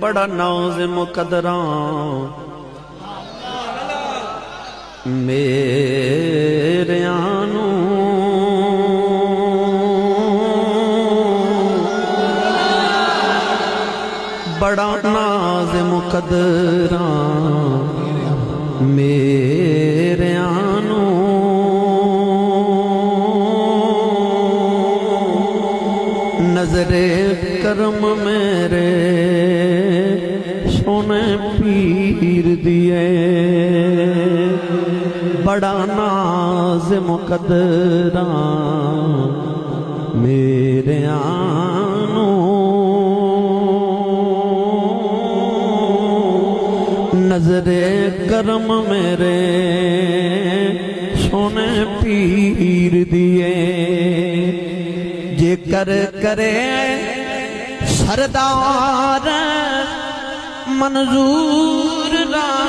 بڑا نازم قدراں میرے آنو بڑا نازم قدراں میرے آنو نظر کرم میرے سونے پیر دیے بڑا نازم قدراں میرے آنو نظر کرم میرے سونے پیر دیے جے کر کرے سردار منظور را